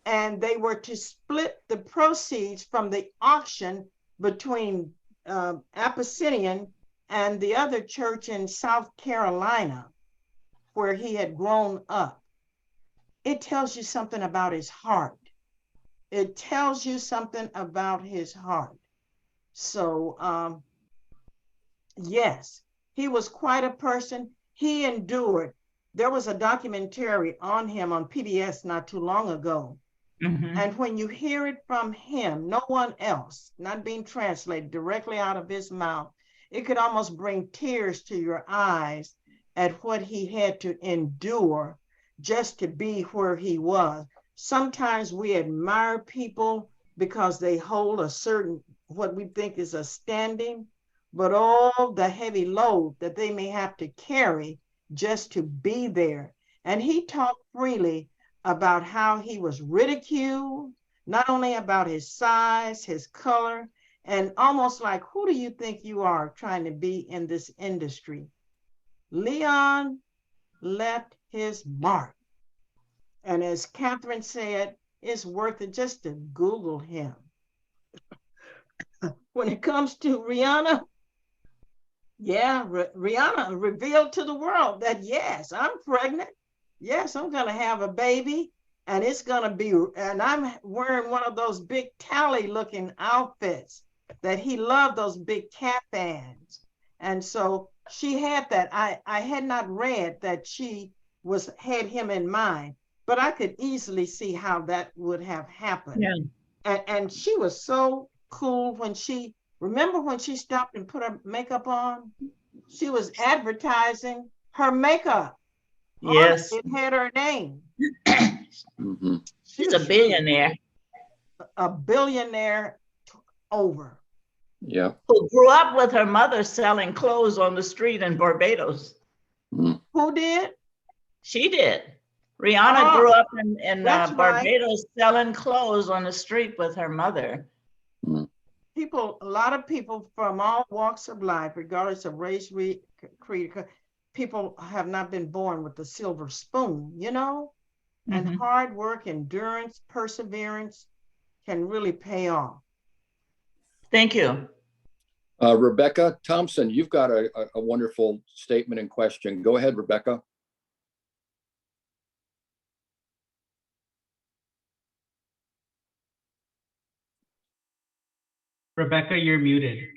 and they were to split the proceeds from the auction between Apostolic and the other church in South Carolina, where he had grown up. It tells you something about his heart. It tells you something about his heart. So, yes, he was quite a person. He endured. There was a documentary on him on PBS not too long ago. Mhm. And when you hear it from him, no one else, not being translated directly out of his mouth, it could almost bring tears to your eyes at what he had to endure just to be where he was. Sometimes we admire people because they hold a certain, what we think is a standing, but all the heavy load that they may have to carry just to be there. And he talked freely about how he was ridiculed, not only about his size, his color, and almost like, who do you think you are trying to be in this industry? Leon left his mark. And as Catherine said, it's worth it just to Google him. When it comes to Rihanna, yeah, Rihanna revealed to the world that, yes, I'm pregnant. Yes, I'm going to have a baby, and it's going to be, and I'm wearing one of those big tally looking outfits that he loved, those big caftans. And so she had that. I had not read that she had him in mind, but I could easily see how that would have happened. Yeah. And she was so cool when remember when she stopped and put her makeup on? She was advertising her makeup. Yes. It had her name. Mhm. She's a billionaire. A billionaire over. Yeah. Who grew up with her mother selling clothes on the street in Barbados. Mm. Who did? She did. Rihanna grew up in That's Barbados selling clothes on the street with her mother. Mm. A lot of people from all walks of life, regardless of race, creed, people have not been born with the silver spoon, you know? And Mhm. hard work, endurance, perseverance can really pay off. Thank you. Rebecca Thompson, you've got a wonderful statement and question. Go ahead, Rebecca. Rebecca, you're muted.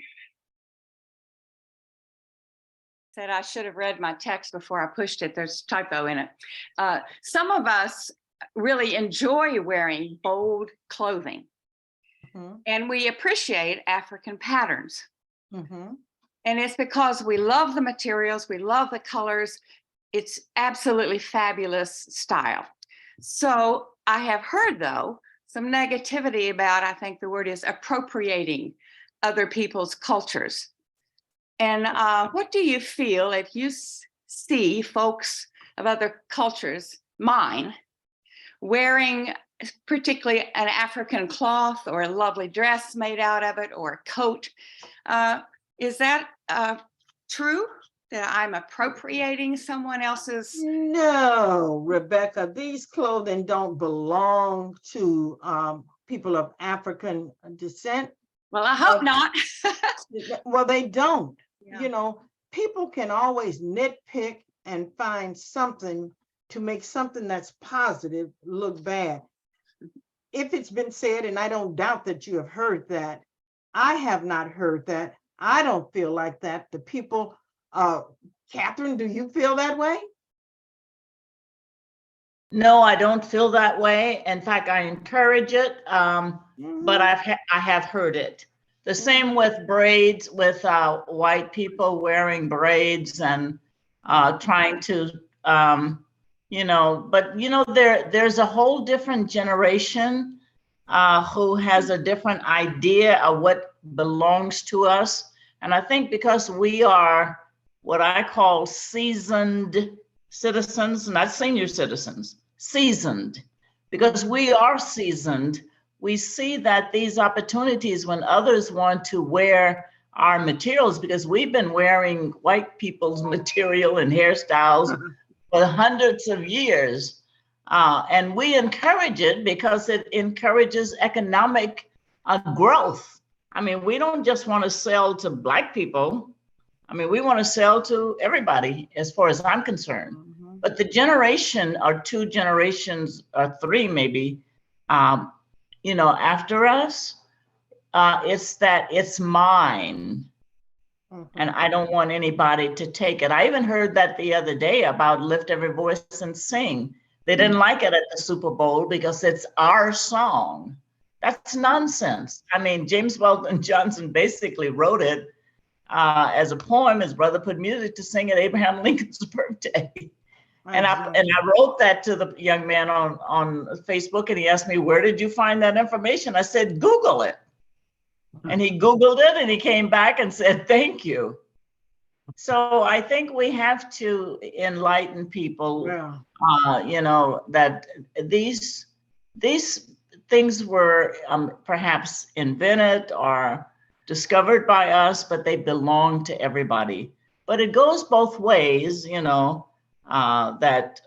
Said I should have read my text before I pushed it. There's a typo in it. Some of us really enjoy wearing bold clothing, and we appreciate African patterns. Mm-hmm. And it's because we love the materials, we love the colors. It's absolutely fabulous style. So I have heard, though, some negativity about, I think the word is appropriating other people's cultures. And what do you feel if you see folks of other cultures, mine, wearing particularly an African cloth or a lovely dress made out of it or a coat? Is that true, that I'm appropriating someone else's? No, Rebecca, these clothing don't belong to people of African descent. Well, I hope not. Well, they don't. Yeah. You know, people can always nitpick and find something to make something that's positive look bad. If it's been said, and I don't doubt that you have heard that, I have not heard that. I don't feel like that. The people, Catherine, do you feel that way? No, I don't feel that way. In fact, I encourage it, but I have heard it. The same with braids, with white people wearing braids and trying to but there's a whole different generation who has a different idea of what belongs to us. And I think because we are what I call seasoned citizens, not senior citizens, seasoned, because we are seasoned, we see that these opportunities when others want to wear our materials, because we've been wearing white people's material and hairstyles for hundreds of years. And we encourage it because it encourages economic growth. I mean, we don't just want to sell to Black people. I mean, we want to sell to everybody as far as I'm concerned. But the generation or two generations or three maybe, after us, it's mine. And I don't want anybody to take it. I even heard that the other day about Lift Every Voice and Sing. They didn't like it at the Super Bowl because it's our song. That's nonsense. I mean, James Weldon Johnson basically wrote it as a poem. His brother put music to sing at Abraham Lincoln's birthday. And I wrote that to the young man on Facebook, and he asked me, where did you find that information? I said, Google it. And he Googled it and he came back and said, thank you. So I think we have to enlighten people, that these things were perhaps invented or discovered by us, but they belong to everybody. But it goes both ways, that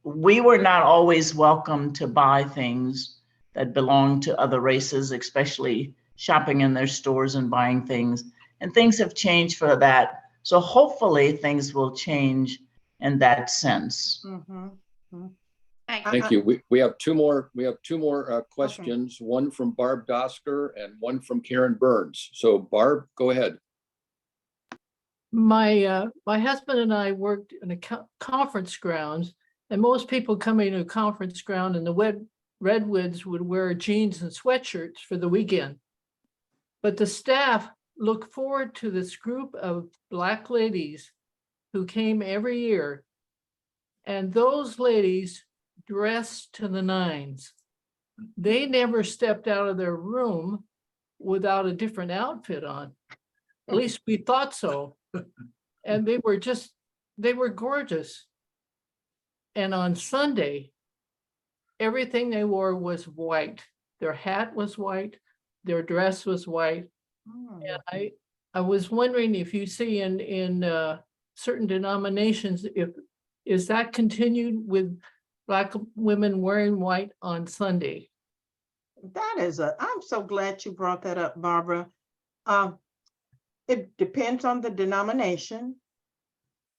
we were not always welcome to buy things that belong to other races, especially shopping in their stores and buying things. And things have changed for that. So hopefully things will change in that sense. Thank you. We have two more. We have two more questions. Okay. One from Barb Dosker and one from Karen Burns. So Barb, go ahead. My husband and I worked in a conference grounds, and most people coming to a conference ground in the Redwoods would wear jeans and sweatshirts for the weekend. But the staff looked forward to this group of Black ladies who came every year, and those ladies dressed to the nines. They never stepped out of their room without a different outfit on. At least we thought so. And they were gorgeous. And on Sunday, everything they wore was white. Their hat was white, their dress was white. And I was wondering if you see in certain denominations, is that continued with Black women wearing white on Sunday? I'm so glad you brought that up, Barbara. It depends on the denomination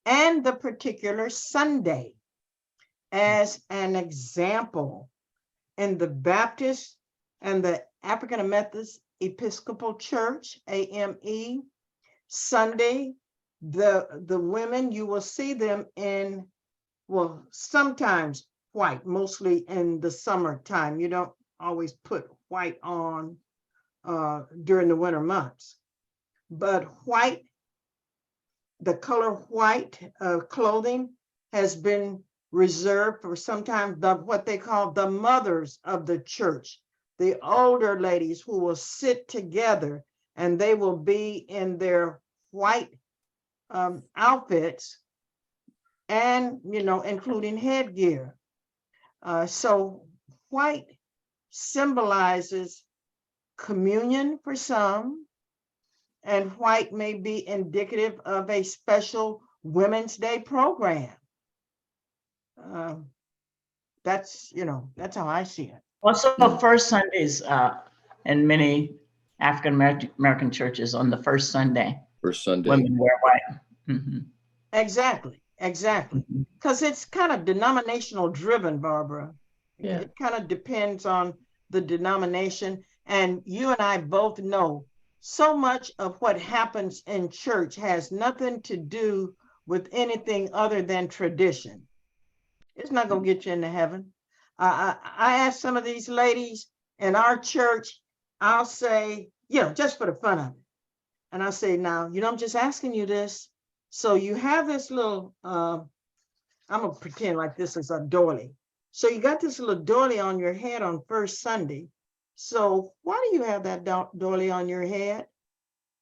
and the particular Sunday. As an example, in the Baptist and the African Methodist Episcopal Church, AME, Sunday, the women, you will see them in, well, sometimes white, mostly in the summertime. You don't always put white on during the winter months. But white, the color white clothing has been reserved for sometimes what they call the mothers of the church, the older ladies who will sit together and they will be in their white outfits and, including headgear. So white symbolizes communion for some, and white may be indicative of a special Women's Day program. That's how I see it. Also, first Sundays in many African American churches on the first Sunday. First Sunday. Women wear white. Mm-hmm. Exactly. Because it's kind of denominational driven, Barbara. Yeah. It kind of depends on the denomination. And you and I both know so much of what happens in church has nothing to do with anything other than tradition. It's not going to get you into heaven. I asked some of these ladies in our church, I'll say, just for the fun of it. And I say, now, I'm just asking you this. So you have this little I'm gonna pretend like this is a doily. So you got this little doily on your head on first Sunday. So why do you have that doily on your head?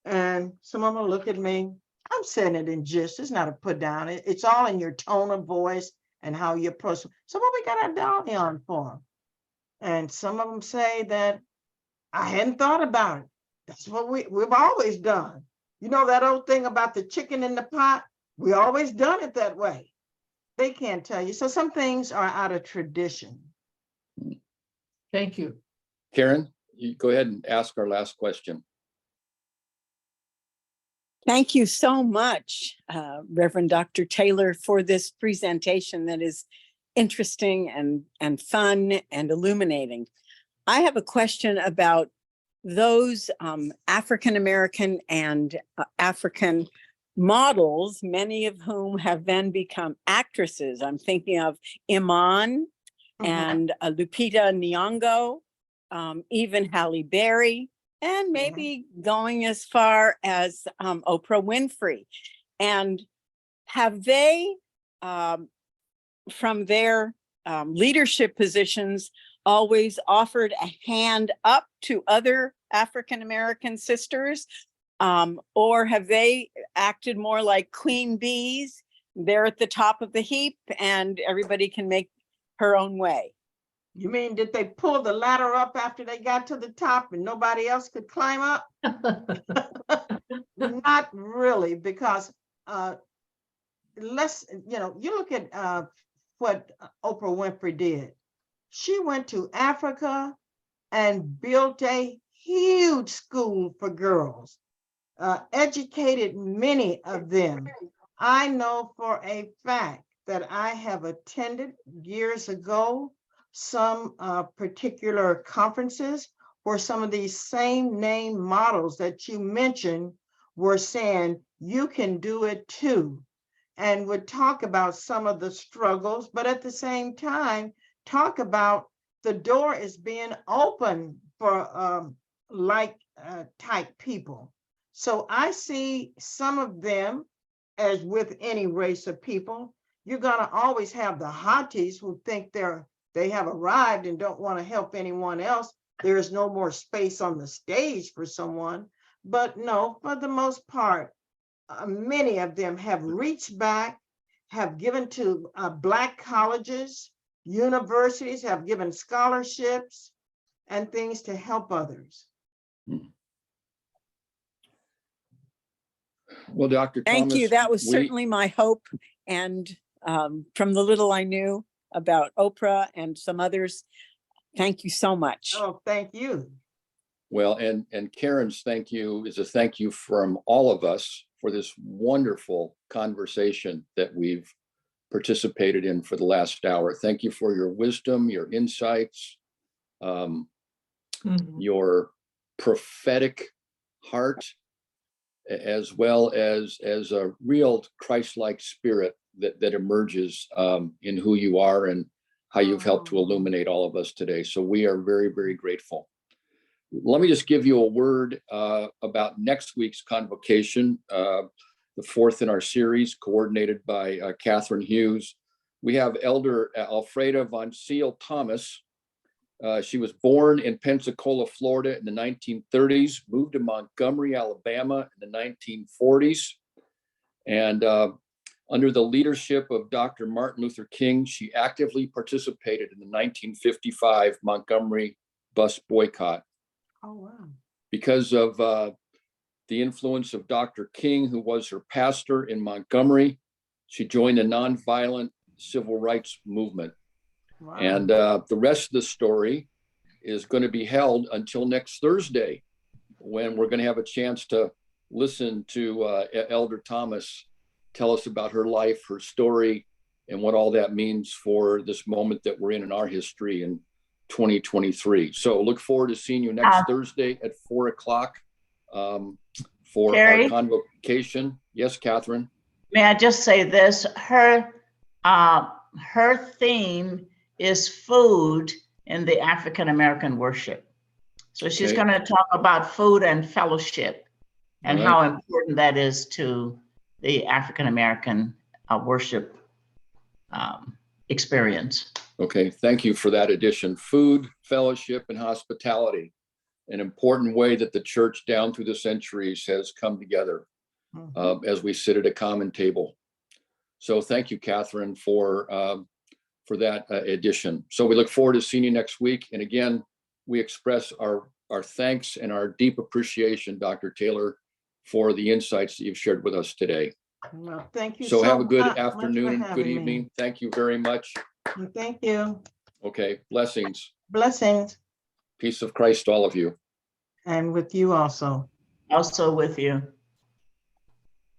And some of them look at me. I'm saying it in jest. It's not a put down. It's all in your tone of voice and how you approach. So what we got our doily on for? And some of them say that I hadn't thought about it. That's what we've always done. You know that old thing about the chicken in the pot? We always done it that way. They can't tell you. So some things are out of tradition. Thank you. Karen, you go ahead and ask our last question. Thank you so much, Reverend Dr. Taylor, for this presentation that is interesting and fun and illuminating. I have a question about those African-American and African models, many of whom have then become actresses. I'm thinking of Iman and Lupita Nyong'o, even Halle Berry, and maybe going as far as Oprah Winfrey. And have they, from their leadership positions, always offered a hand up to other African-American sisters? Or have they acted more like queen bees? They're at the top of the heap and everybody can make her own way. You mean, did they pull the ladder up after they got to the top and nobody else could climb up? Not really, because you look at what Oprah Winfrey did. She went to Africa and built a huge school for girls, educated many of them. I know for a fact that I have attended years ago some particular conferences where some of these same name models that you mentioned were saying, you can do it too, and would talk about some of the struggles, but at the same time, talk about the door is being open for type people. So I see some of them, as with any race of people, you're gonna always have the hotties who think they have arrived and don't want to help anyone else. There is no more space on the stage for someone. But no, for the most part, many of them have reached back, have given to Black colleges, universities, have given scholarships and things to help others. Well, Dr. Thank Thomas, you. That was certainly my hope. And from the little I knew about Oprah and some others, thank you so much. Oh, thank you. Well, and Karen's thank you is a thank you from all of us for this wonderful conversation that we've participated in for the last hour. Thank you for your wisdom, your insights, your prophetic heart, as well as a real Christ-like spirit that emerges in who you are and how you've helped to illuminate all of us today. So we are very, very grateful. Let me just give you a word about next week's convocation, the fourth in our series, coordinated by Catherine Hughes. We have Elder Alfreda von Seal Thomas. She was born in Pensacola, Florida in the 1930s, moved to Montgomery, Alabama in the 1940s. And under the leadership of Dr. Martin Luther King, she actively participated in the 1955 Montgomery bus boycott. Oh, wow. Because of the influence of Dr. King, who was her pastor in Montgomery, she joined the nonviolent civil rights movement. Wow. And the rest of the story is going to be held until next Thursday, when we're going to have a chance to listen to Elder Thomas tell us about her life, her story, and what all that means for this moment that we're in our history in 2023. So look forward to seeing you next Thursday at 4:00 for Carrie, our convocation. Yes, Catherine. May I just say this? Her theme is food in the African American worship. So she's going to talk about food and fellowship and how important that is to the African American worship experience. Okay, thank you for that addition. Food, fellowship, and hospitality, an important way that the church down through the centuries has come together as we sit at a common table. So thank you, Catherine, for that addition. So we look forward to seeing you next week. And again, we express our thanks and our deep appreciation, Dr. Taylor, for the insights that you've shared with us today. Well, thank you. So have a good much for afternoon, good having me. evening. Thank you very much. Thank you. Okay, blessings. Blessings. Peace of Christ, all of you. And with you also. Also with you.